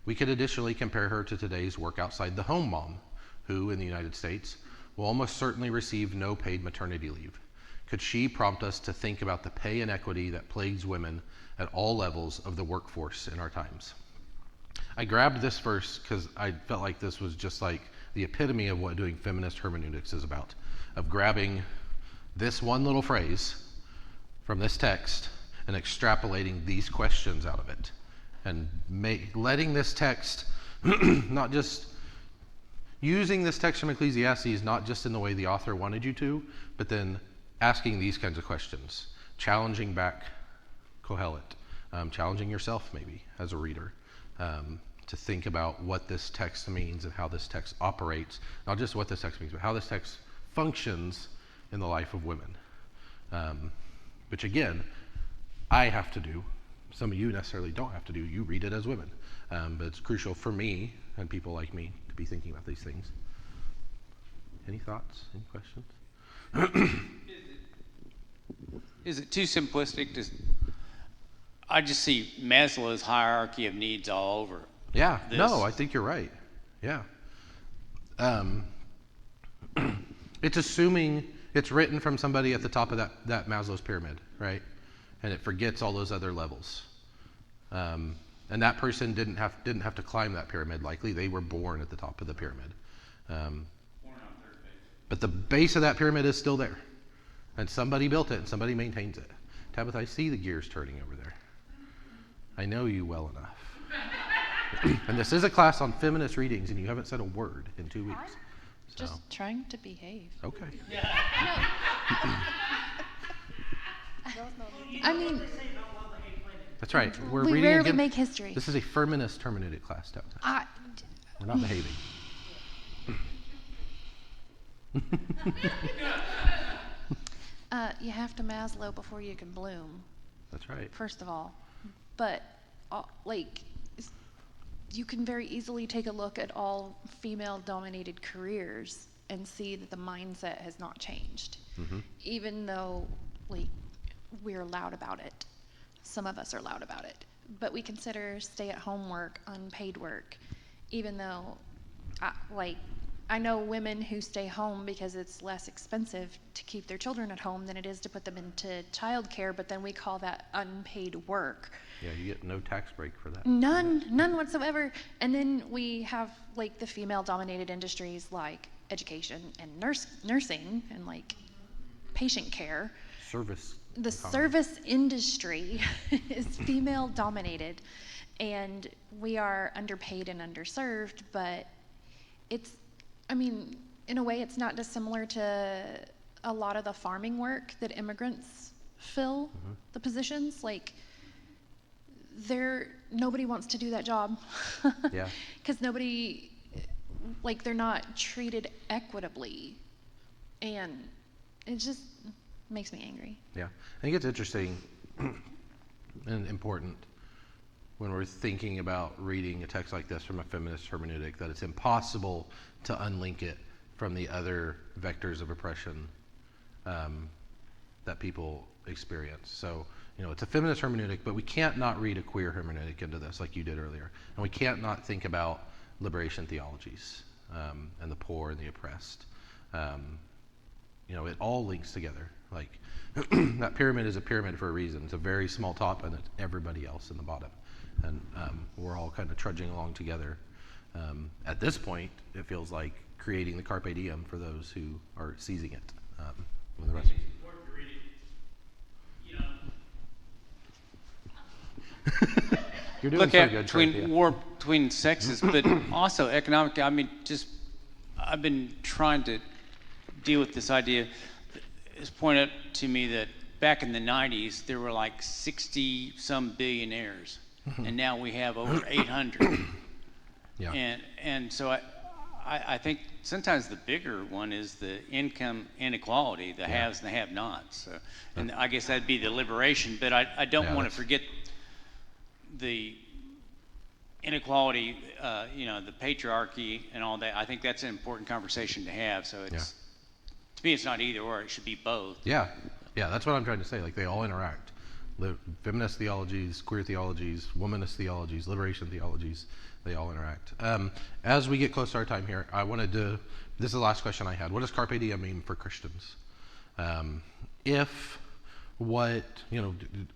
Speaker 1: We could additionally compare her to today's work outside the home mom, who, in the United States, will almost certainly receive no paid maternity leave. Could she prompt us to think about the pay inequity that plagues women at all levels of the workforce in our times?" I grabbed this verse because I felt like this was just like the epitome of what doing feminist hermeneutics is about, of grabbing this one little phrase from this text and extrapolating these questions out of it, and letting this text not just using this text from Ecclesiastes not just in the way the author wanted you to, but then asking these kinds of questions, challenging back Kohelet, challenging yourself maybe as a reader to think about what this text means and how this text operates, not just what this text means, but how this text functions in the life of women. Which again, I have to do. Some of you necessarily don't have to do. You read it as women. But it's crucial for me and people like me to be thinking about these things. Any thoughts? Any questions?
Speaker 2: Is it too simplistic to? I just see Maslow's hierarchy of needs all over.
Speaker 1: Yeah,
Speaker 2: this.
Speaker 1: no, I think you're right. Yeah. It's assuming it's written from somebody at the top of that Maslow's pyramid, right? And it forgets all those other levels. And that person didn't have to climb that pyramid, likely. They were born at the top of the pyramid. But the base of that pyramid is still there. And somebody built it and somebody maintains it. Tabitha, I see the gears turning over there. I know you well enough. And this is a class on feminist readings, and you haven't said a word in 2 weeks. So.
Speaker 7: Just trying to behave.
Speaker 1: Okay.
Speaker 7: I mean,
Speaker 1: That's right. We're
Speaker 7: we
Speaker 1: reading
Speaker 7: rarely
Speaker 1: again.
Speaker 7: make history.
Speaker 1: This is a feminist hermeneutic class, Tabitha. We're not behaving.
Speaker 7: You have to Maslow before you can bloom,
Speaker 1: That's right.
Speaker 7: first of all. But, you can very easily take a look at all female-dominated careers and see that the mindset has not changed. Even though, like, we're loud about it. Some of us are loud about it. But we consider stay-at-home work unpaid work, even though, I know women who stay home because it's less expensive to keep their children at home than it is to put them into childcare, but then we call that unpaid work.
Speaker 1: Yeah, you get no tax break for that.
Speaker 7: None whatsoever. And then we have like the female-dominated industries like education and nursing and like patient care.
Speaker 1: Service.
Speaker 7: The
Speaker 1: economy.
Speaker 7: service industry is female-dominated, and we are underpaid and underserved, but it's, I mean, in a way, it's not dissimilar to a lot of the farming work that immigrants fill the positions. Like, nobody wants to do that job.
Speaker 1: Yeah.
Speaker 7: Because nobody, like, they're not treated equitably. And it just makes me angry.
Speaker 1: Yeah, I think it's interesting and important when we're thinking about reading a text like this from a feminist hermeneutic that it's impossible to unlink it from the other vectors of oppression that people experience. So, you know, it's a feminist hermeneutic, but we can't not read a queer hermeneutic into this like you did earlier. And we can't not think about liberation theologies and the poor and the oppressed. You know, it all links together. Like, that pyramid is a pyramid for a reason. It's a very small top and it's everybody else in the bottom. And we're all kind of trudging along together. At this point, it feels like creating the carpe diem for those who are seizing it. When the rest You're doing
Speaker 2: Look
Speaker 1: so
Speaker 2: at
Speaker 1: good,
Speaker 2: between
Speaker 1: Trent, yeah.
Speaker 2: war between sexes, but also economic. I mean, just I've been trying to deal with this idea. It's pointed out to me that back in the 90s, there were like 60 some billionaires, and now we have over 800.
Speaker 1: Yeah.
Speaker 2: And so I think sometimes the bigger one is the income inequality, the haves and the have-nots. So, and I guess that'd be the liberation, but I don't
Speaker 1: Yeah,
Speaker 2: want to
Speaker 1: that's-
Speaker 2: forget the inequality, you know, the patriarchy and all that. I think that's an important conversation to have. So it's, to me, it's not either or, it should be both.
Speaker 1: Yeah, that's what I'm trying to say. Like, they all interact. Feminist theologies, queer theologies, womanist theologies, liberation theologies, they all interact. As we get close to our time here, I wanted to, this is the last question I had. What does carpe diem mean for Christians?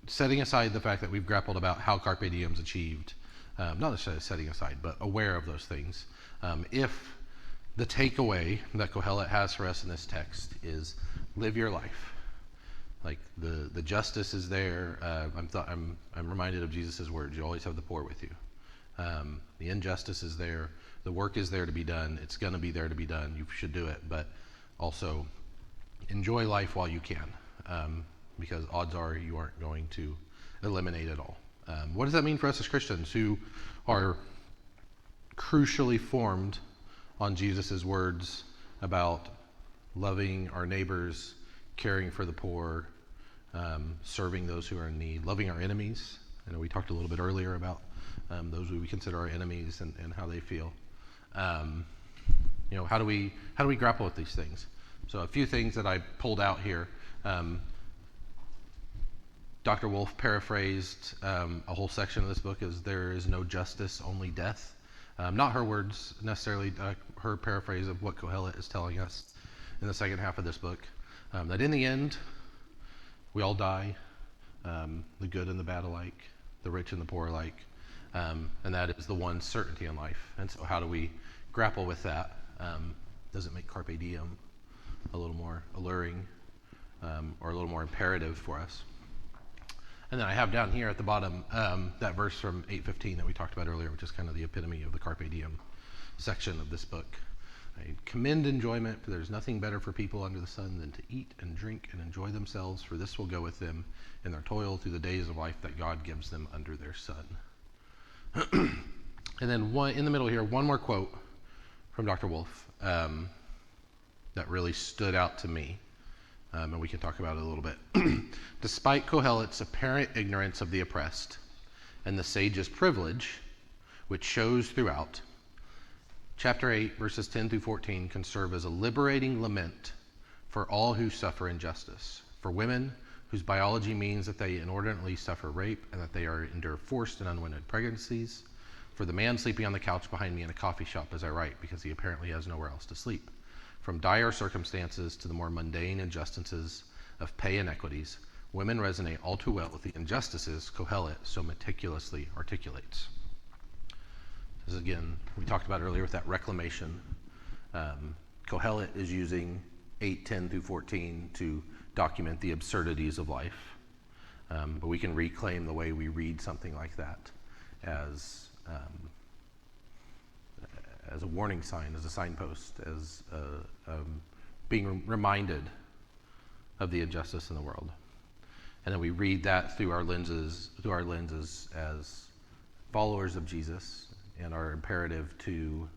Speaker 1: Setting aside the fact that we've grappled about how carpe diem's achieved, not necessarily setting aside, but aware of those things, if the takeaway that Kohelet has for us in this text is live your life. Like, the justice is there. I'm reminded of Jesus' words. You always have the poor with you. The injustice is there. The work is there to be done. It's going to be there to be done. You should do it, but also enjoy life while you can, because odds are you aren't going to eliminate it all. What does that mean for us as Christians who are crucially formed on Jesus' words about loving our neighbors, caring for the poor, serving those who are in need, loving our enemies? I know we talked a little bit earlier about those who we consider our enemies and how they feel. You know, how do we grapple with these things? So a few things that I pulled out here. Dr. Wolf paraphrased a whole section of this book as there is no justice, only death. Not her words necessarily, her paraphrase of what Kohelet is telling us in the second half of this book. That in the end, we all die, the good and the bad alike, the rich and the poor alike, and that is the one certainty in life. And so how do we grapple with that? Does it make carpe diem a little more alluring or a little more imperative for us? And then I have down here at the bottom that verse from 8:15 that we talked about earlier, which is kind of the epitome of the carpe diem section of this book. I commend enjoyment, for there's nothing better for people under the sun than to eat and drink and enjoy themselves, for this will go with them in their toil through the days of life that God gives them under their sun. And then in the middle here, one more quote from Dr. Wolf that really stood out to me, and we can talk about it a little bit. Despite Kohelet's apparent ignorance of the oppressed and the sage's privilege, which shows throughout. Chapter 8, verses 10 through 14 can serve as a liberating lament for all who suffer injustice, for women whose biology means that they inordinately suffer rape and that they endure forced and unwanted pregnancies, for the man sleeping on the couch behind me in a coffee shop as I write because he apparently has nowhere else to sleep, from dire circumstances to the more mundane injustices of pay inequities, women resonate all too well with the injustices Kohelet so meticulously articulates. This is, again, we talked about earlier with that reclamation. Kohelet is using 8, 10 through 14 to document the absurdities of life. But we can reclaim the way we read something like that as a warning sign, as a signpost, as being reminded of the injustice in the world. And then we read that through our lenses as followers of Jesus, and our imperative to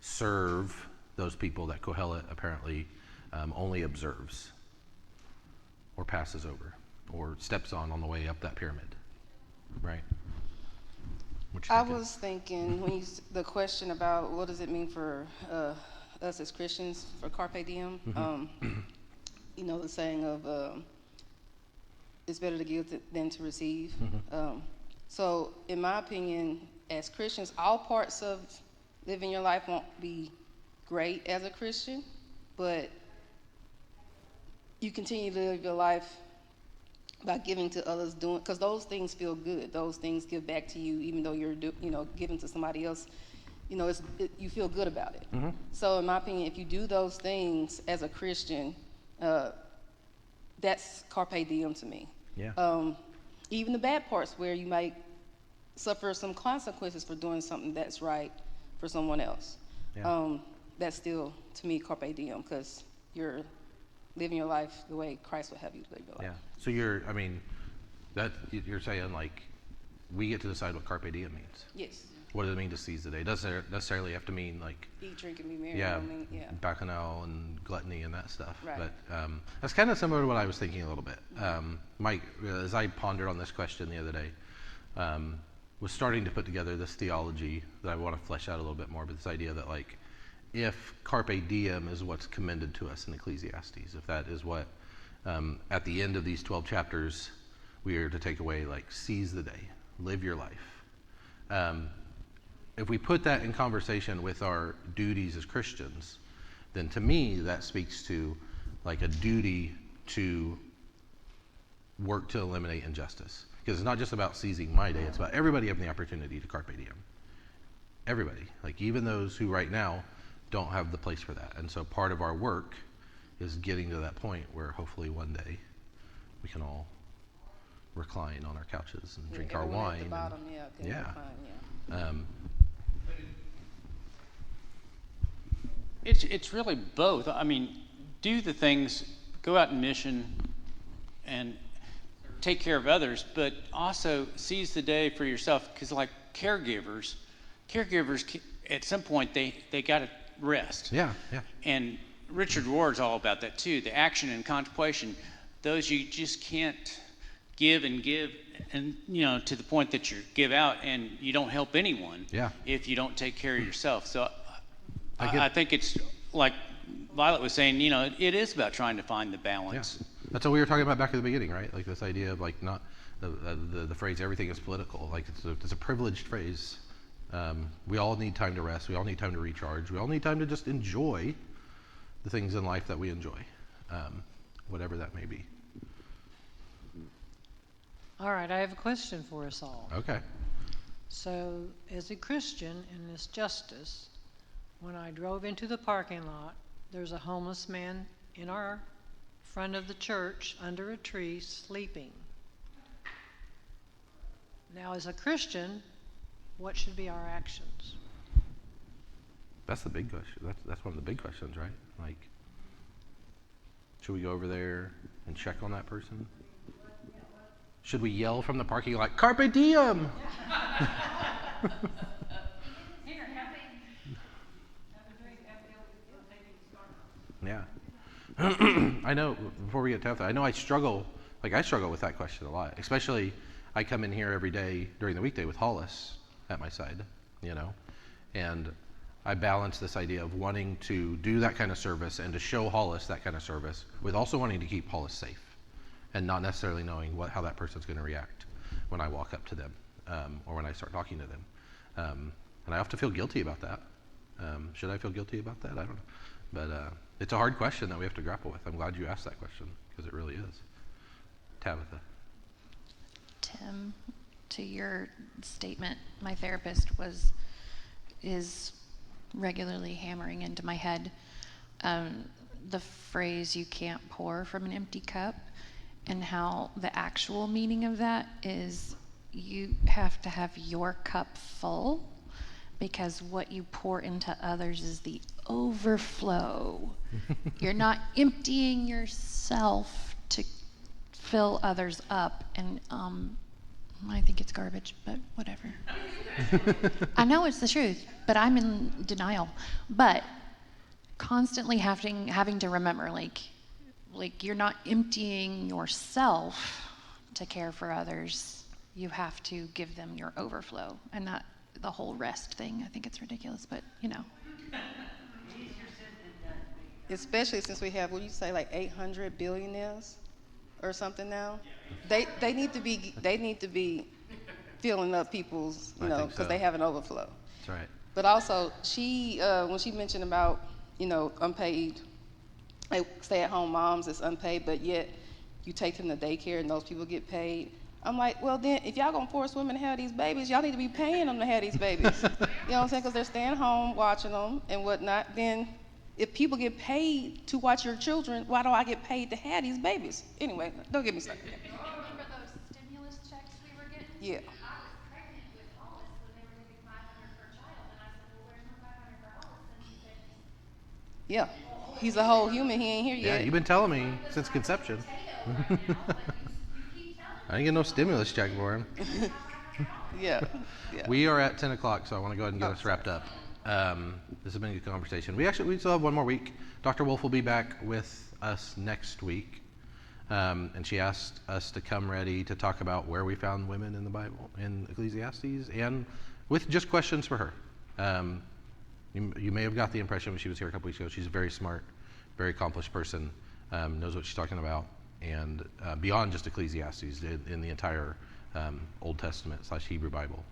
Speaker 1: serve those people that Kohelet apparently only observes or passes over or steps on the way up that pyramid, right? What you
Speaker 8: I
Speaker 1: thinking?
Speaker 8: was thinking when the question about what does it mean for us as Christians for Carpe Diem, you know, the saying of it's better to give than to receive. So in my opinion, as Christians, all parts of living your life won't be great as a Christian, but you continue to live your life by giving to others, because those things feel good. Those things give back to you, even though you're giving to somebody else. You know, you feel good about it. So in my opinion, if you do those things as a Christian, that's Carpe Diem to me.
Speaker 1: Yeah.
Speaker 8: Even the bad parts where you might suffer some consequences for doing something that's right for someone else.
Speaker 1: Yeah.
Speaker 8: That's still, to me, Carpe Diem, because you're living your life the way Christ would have you live your life.
Speaker 1: Yeah. So you're saying, like, we get to decide what Carpe Diem means.
Speaker 8: Yes.
Speaker 1: What does it mean to seize the day? It doesn't necessarily have to mean, like,
Speaker 8: Eat, drink, and be merry.
Speaker 1: yeah,
Speaker 8: I mean, yeah.
Speaker 1: bacchanal and gluttony and that stuff.
Speaker 8: Right.
Speaker 1: But that's kind of similar to what I was thinking a little bit. Mike, as I pondered on this question the other day, was starting to put together this theology that I want to flesh out a little bit more, but this idea that, like, if Carpe Diem is what's commended to us in Ecclesiastes, if that is what, at the end of these 12 chapters, we are to take away, like, seize the day, live your life. If we put that in conversation with our duties as Christians, then to me that speaks to, like, a duty to work to eliminate injustice. Because it's not just about seizing my day, it's about everybody having the opportunity to Carpe Diem. Everybody, like even those who right now don't have the place for that. And so part of our work is getting to that point where hopefully one day we can all recline on our couches and drink our
Speaker 8: Everyone
Speaker 1: wine.
Speaker 8: At the bottom, can
Speaker 1: yeah.
Speaker 8: recline,
Speaker 2: It's really both. I mean, do the things, go out and mission and take care of others, but also seize the day for yourself, because like caregivers at some point they got to rest.
Speaker 1: Yeah, yeah.
Speaker 2: And Richard Ward's all about that too, the action and contemplation. Those you just can't give and to the point that you give out and you don't help anyone if you don't take care of yourself. So I think it's like Violet was saying, it is about trying to find the balance.
Speaker 1: Yeah. That's what we were talking about back at the beginning, right? Like this idea of like not the phrase "everything is political." Like it's a privileged phrase. We all need time to rest. We all need time to recharge. We all need time to just enjoy the things in life that we enjoy, whatever that may be.
Speaker 9: All right, I have a question for us all.
Speaker 1: Okay.
Speaker 9: So, as a Christian in this justice, when I drove into the parking lot, there's a homeless man in our front of the church under a tree sleeping. Now, as a Christian, what should be our actions?
Speaker 1: That's the big question. That's one of the big questions, right? Like, should we go over there and check on that person? Should we yell from the parking lot, "Carpe Diem"? Yeah. I know, before we get to that, I know I struggle with that question a lot. Especially, I come in here every day during the weekday with Hollis at my side. you know? And I balance this idea of wanting to do that kind of service and to show Hollis that kind of service with also wanting to keep Hollis safe and not necessarily knowing how that person's going to react when I walk up to them or when I start talking to them. And I often feel guilty about that. Should I feel guilty about that? I don't know. But it's a hard question that we have to grapple with. I'm glad you asked that question because it really is. Tabitha.
Speaker 7: Tim, to your statement, my therapist is regularly hammering into my head the phrase "you can't pour from an empty cup," and how the actual meaning of that is you have to have your cup full, because what you pour into others is the overflow. You're not emptying yourself to fill others up, and I think it's garbage, but whatever. I know it's the truth, but I'm in denial. But constantly having to remember, like you're not emptying yourself to care for others. You have to give them your overflow, and not the whole rest thing. I think it's ridiculous, but you know.
Speaker 8: Especially since we have, what do you say, like 800 billionaires or something now? They need to be filling up people's,
Speaker 1: I
Speaker 8: know,
Speaker 1: think
Speaker 8: because
Speaker 1: so.
Speaker 8: they have an overflow.
Speaker 1: That's right.
Speaker 8: But also, she when she mentioned about, unpaid, like stay-at-home moms is unpaid, but yet you take them to daycare and those people get paid. I'm like, well then, if y'all gonna force women to have these babies, y'all need to be paying them to have these babies. You know what I'm saying? Because they're staying home watching them and whatnot. Then, if people get paid to watch your children, why do I get paid to have these babies? Anyway, don't get me started.
Speaker 7: Remember those stimulus checks we were getting?
Speaker 8: Yeah.
Speaker 7: I was pregnant with Hollis when they were giving $500 per child, and I said, well, where's my $500 for Hollis? And he said,
Speaker 8: Yeah. He's a whole human. He ain't here
Speaker 1: Yeah,
Speaker 8: yet.
Speaker 1: you've been telling me since conception. I didn't get no stimulus check for him.
Speaker 8: Yeah. Yeah.
Speaker 1: We are at 10 o'clock, so I want to go ahead and get us wrapped up. This has been a good conversation. We still have one more week. Dr. Wolf will be back with us next week. And she asked us to come ready to talk about where we found women in the Bible, in Ecclesiastes, and with just questions for her. You may have got the impression when she was here a couple weeks ago, she's a very smart, very accomplished person, knows what she's talking about, and beyond just Ecclesiastes, in the entire Old Testament / Hebrew Bible.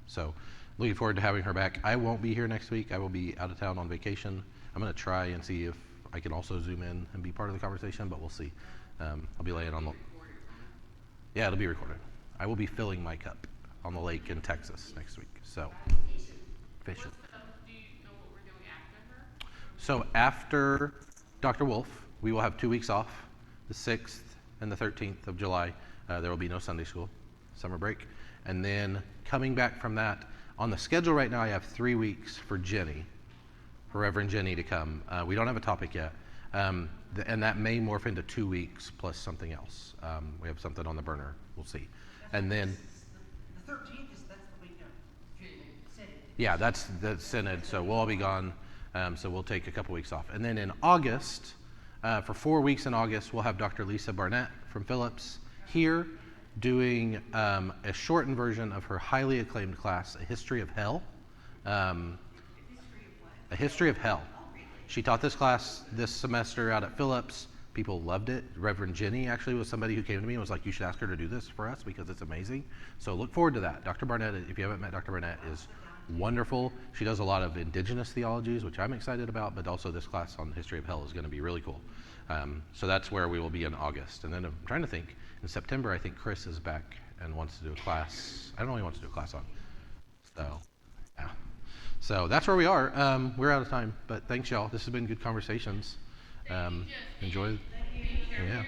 Speaker 1: So looking forward to having her back. I won't be here next week. I will be out of town on vacation. I'm going to try and see if I can also zoom in and be part of the conversation, but we'll see. I'll be laying on the... Yeah, it'll be recorded. I will be filling my cup on the lake in Texas next week. So, fishing.
Speaker 4: Do you know what we're doing after her?
Speaker 1: So after Dr. Wolf, we will have 2 weeks off, the 6th and the 13th of July. There will be no Sunday school, summer break. And then coming back from that, on the schedule right now, I have 3 weeks for Jenny, for Reverend Jenny to come. We don't have a topic yet. And that may morph into 2 weeks plus something else. We have something on the burner. We'll see. And then...
Speaker 3: The 13th that's the week of Synod.
Speaker 1: Yeah, that's the Synod, so we'll all be gone. So we'll take a couple weeks off. And then in August, for 4 weeks in August, we'll have Dr. Lisa Barnett from Phillips here doing a shortened version of her highly acclaimed class, A History of Hell. A History of Hell. She taught this class this semester out at Phillips. People loved it. Reverend Jenny actually was somebody who came to me and was like, you should ask her to do this for us because it's amazing. So look forward to that. Dr. Barnett, if you haven't met Dr. Barnett, is wonderful. She does a lot of indigenous theologies, which I'm excited about, but also this class on the history of hell is going to be really cool. So that's where we will be in August. And then I'm trying to think, in September, I think Chris is back and wants to do a class. I don't know what he wants to do a class on. So, yeah. So that's where we are. We're out of time, but thanks, y'all. This has been good conversations. Enjoy. Yeah.